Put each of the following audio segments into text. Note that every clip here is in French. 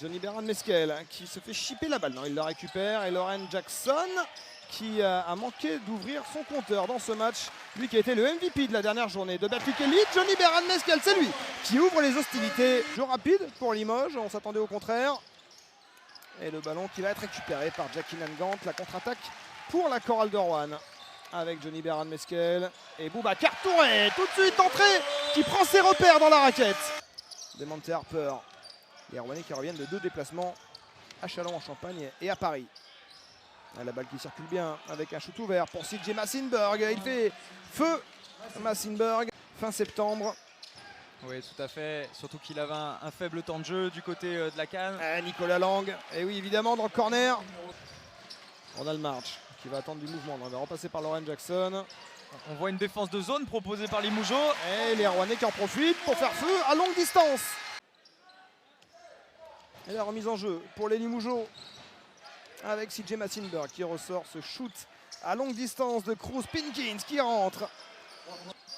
Johnny Beran Mesquel qui se fait chipper la balle. Non, il la récupère. Et Lauren Jackson qui a manqué d'ouvrir son compteur dans ce match. Lui qui a été le MVP de la dernière journée de Betclic Elite. Johnny Beran Mesquel, c'est lui qui ouvre les hostilités. Jeu rapide pour Limoges, on s'attendait au contraire. Et le ballon qui va être récupéré par Jackie Nangant. La contre-attaque pour la chorale de Rouen. Avec Johnny Beran Mesquel et Boubacar Touré. Tout de suite entrée qui prend ses repères dans la raquette. Demonte Harper. Les Rouennais qui reviennent de 2 déplacements à Châlons en Champagne et à Paris. La balle qui circule bien avec un shoot ouvert pour CJ Massenburg. Il fait feu Massenburg fin septembre. Oui, tout à fait. Surtout qu'il avait un faible temps de jeu du côté de la canne. Nicolas Lang. Et oui, évidemment, dans le corner. Ronald March qui va attendre du mouvement. On va repasser par Lauren Jackson. On voit une défense de zone proposée par les Mougeot. Et les Rouennais qui en profitent pour faire feu à longue distance. Et la remise en jeu pour les Limougeaux avec CJ Massenburg qui ressort ce shoot à longue distance de Cruz Pinkins qui rentre.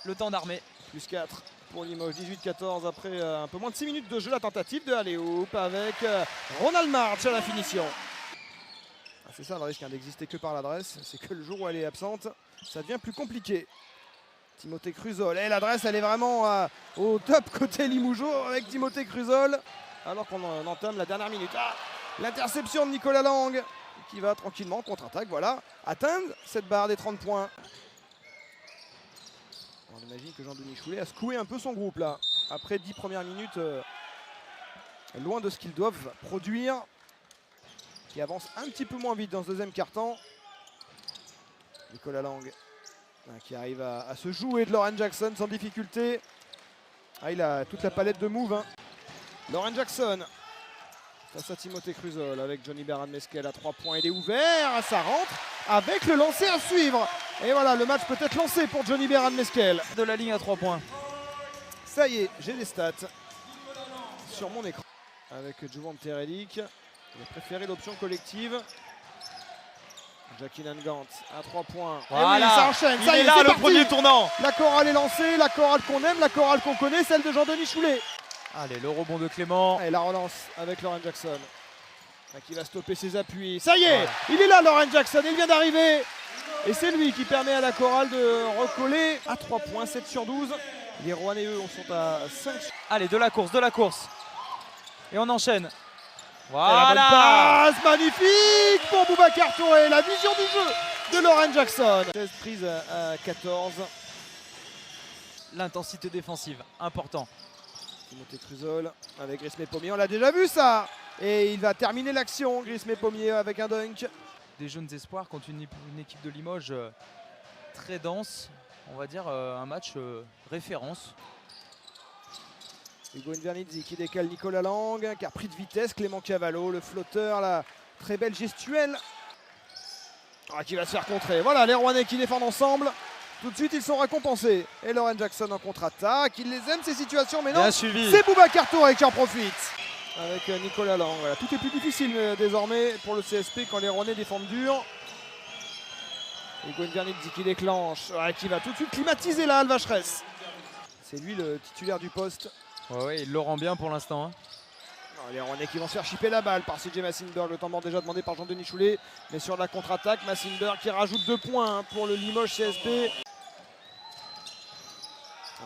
Le temps d'armer. Plus 4 pour Limoges, 18-14 après un peu moins de 6 minutes de jeu. La tentative de alley-oop avec Ronald March à la finition. C'est ça le risque d'exister que par l'adresse, c'est que le jour où elle est absente, ça devient plus compliqué. Timothée Cruzol, et l'adresse elle est vraiment au top côté Limougeaux avec Timothée Cruzol. Alors qu'on entame la dernière minute. L'interception de Nicolas Lang qui va tranquillement contre-attaque, voilà, atteindre cette barre des 30 points. On imagine que Jean-Denis Choulet a secoué un peu son groupe là. Après 10 premières minutes, loin de ce qu'ils doivent produire. Qui avance un petit peu moins vite dans ce deuxième quart-temps. Nicolas Lang qui arrive à se jouer de Lauren Jackson sans difficulté. Il a toute la palette de moves. Lauren Jackson face à Timothée Cruzol avec Johnny Beran Mesquel à 3 points. Il est ouvert, ça rentre avec le lancer à suivre. Et voilà, le match peut être lancé pour Johnny Beran Mesquel. De la ligne à 3 points. Ça y est, j'ai les stats sur mon écran. Avec Jovan Terelic. Il a préféré l'option collective. Jackie Nangant à 3 points. Voilà, et oui, ça enchaîne. il Ça y est est, là, c'est le parti. premier tournant. La chorale est lancée, la chorale qu'on aime, la chorale qu'on connaît, celle de Jean-Denis Choulet. Allez, le rebond de Clément. Et la relance avec Lauren Jackson. Qui va stopper ses appuis. Ça y est, voilà. Il est là, Lauren Jackson, il vient d'arriver. Et c'est lui qui permet à la chorale de recoller à 3 points, 7 sur 12. Les Rouennais, eux, sont à 5. Allez, de la course. Et on enchaîne. Voilà. Et la bonne passe magnifique pour Boubacar Touré. La vision du jeu de Lauren Jackson. 16 prises à 14. L'intensité défensive, important. Timothée Cruzol avec Grismé Pommier. On l'a déjà vu ça. Et il va terminer l'action, Grismé Pommier avec un dunk. Des jeunes espoirs contre une équipe de Limoges très dense. On va dire un match référence. Hugo Invernizzi qui décale Nicolas Lang, qui a pris de vitesse, Clément Cavallo, le flotteur, la très belle gestuelle. Qui va se faire contrer. Voilà, les Rouennais qui défendent ensemble. Tout de suite, ils sont récompensés. Et Lauren Jackson en contre-attaque. Il les aime ces situations, mais non, c'est Boubacar Touré qui en profite. Avec Nicolas Lang. Voilà. Tout est plus difficile désormais pour le CSP quand les Rouennais défendent dur. Hugo Invernizzi qui déclenche, qui va tout de suite climatiser la Alvacheresse. C'est lui le titulaire du poste. Ouais, il le rend bien pour l'instant. Les Rouennais qui vont se faire chipper la balle par CJ Massenburg, le temps mort déjà demandé par Jean-Denis Choulet. Mais sur la contre-attaque, Massenburg qui rajoute 2 points pour le Limoges CSP.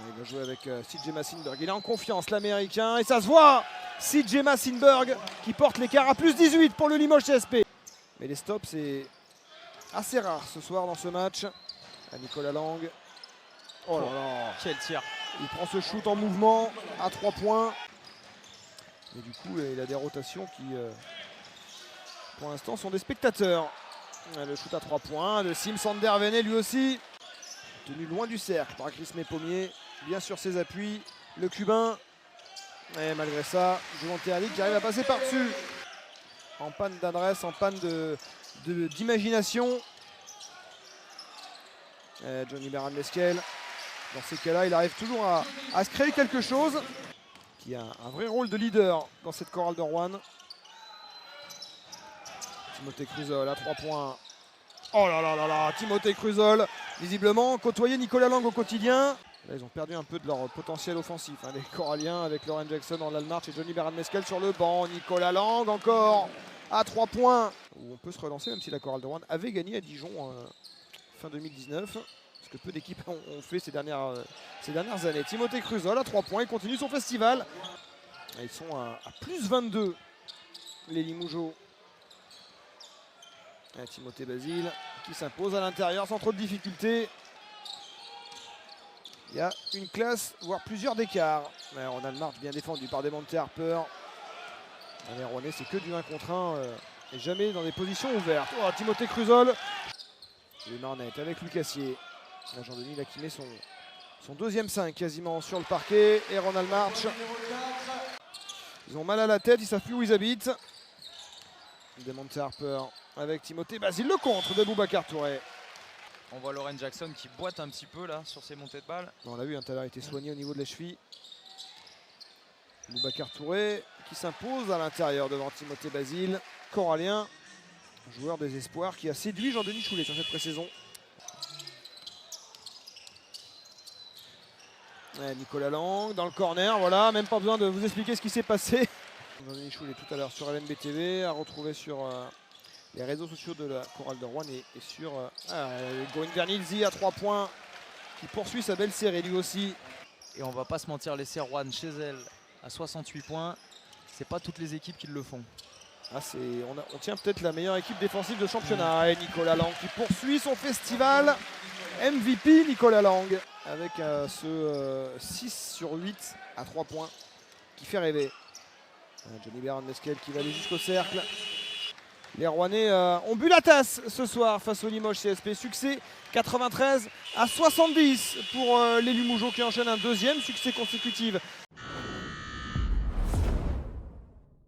Il va jouer avec CJ Massenburg, il est en confiance l'Américain et ça se voit. CJ Massenburg qui porte l'écart à plus 18 pour le Limoges CSP. Mais les stops c'est assez rare ce soir dans ce match. À Nicolas Lang. Oh là là, quel tir. Il prend ce shoot en mouvement à 3 points. Et du coup, il a des rotations qui, pour l'instant, sont des spectateurs. Le shoot à 3 points de Sim Sandervene, lui aussi. Tenu loin du cercle par Grismé Pommier. Bien sur ses appuis. Le Cubain. Et malgré ça, Jovan Terelic qui arrive à passer par-dessus. En panne d'adresse, en panne d'imagination. Johnny Beran Mesquel. Dans ces cas-là, il arrive toujours à se créer quelque chose. Qui a un vrai rôle de leader dans cette chorale de Rouen. Timothée Cruzol à 3 points. Oh là là là là, Timothée Cruzol, visiblement côtoyer Nicolas Lang au quotidien. Là, ils ont perdu un peu de leur potentiel offensif, hein, les Coralliens avec Lauren Jackson en March et Johnny Beran-Meskel sur le banc. Nicolas Lang encore à 3 points. Où on peut se relancer même si la Chorale de Rouen avait gagné à Dijon fin 2019. Ce que peu d'équipes ont fait ces dernières années. Timothée Cruzol à 3 points, il continue son festival. Et ils sont à plus 22, les Limougeaux. Et Timothée Basile qui s'impose à l'intérieur sans trop de difficultés. Il y a une classe, voire plusieurs d'écart. Ronald March bien défendu par Demonte Harper. Les Rouennais, c'est que du 1 contre 1 et jamais dans des positions ouvertes. Oh, Timothée Cruzol. Les Marnettes avec Lucassier. Jean-Denis là qui met son deuxième 5 quasiment sur le parquet. Et Ronald March. Ils ont mal à la tête, ils savent plus où ils habitent. Demonte Harper avec Timothée Basile. Le contre de Boubacar Touré. On voit Lauren Jackson qui boite un petit peu là sur ses montées de balles. On l'a vu, tout à l'heure, il a été soigné au niveau de la cheville. Boubacar Touré qui s'impose à l'intérieur devant Timothée Basile. Corallien, joueur des espoirs qui a séduit Jean-Denis Choulet sur cette pré-saison. Nicolas Lang dans le corner, voilà, même pas besoin de vous expliquer ce qui s'est passé. Jean-Denis Choulet tout à l'heure sur LNBTV, à retrouver sur les réseaux sociaux de la Chorale de Rouen et sur Goring Vernilzi à 3 points qui poursuit sa belle série lui aussi. Et on va pas se mentir, laisser Rouen chez elle à 68 points, c'est pas toutes les équipes qui le font. Ah, on tient peut-être la meilleure équipe défensive de championnat. Et Nicolas Lang qui poursuit son festival. MVP Nicolas Lang avec ce 6 sur 8 à 3 points qui fait rêver. Johnny Beran-Meskel qui va aller jusqu'au cercle. Les Rouennais ont bu la tasse ce soir face au Limoges CSP. Succès 93 à 70 pour les Limougeaux qui enchaînent un deuxième succès consécutif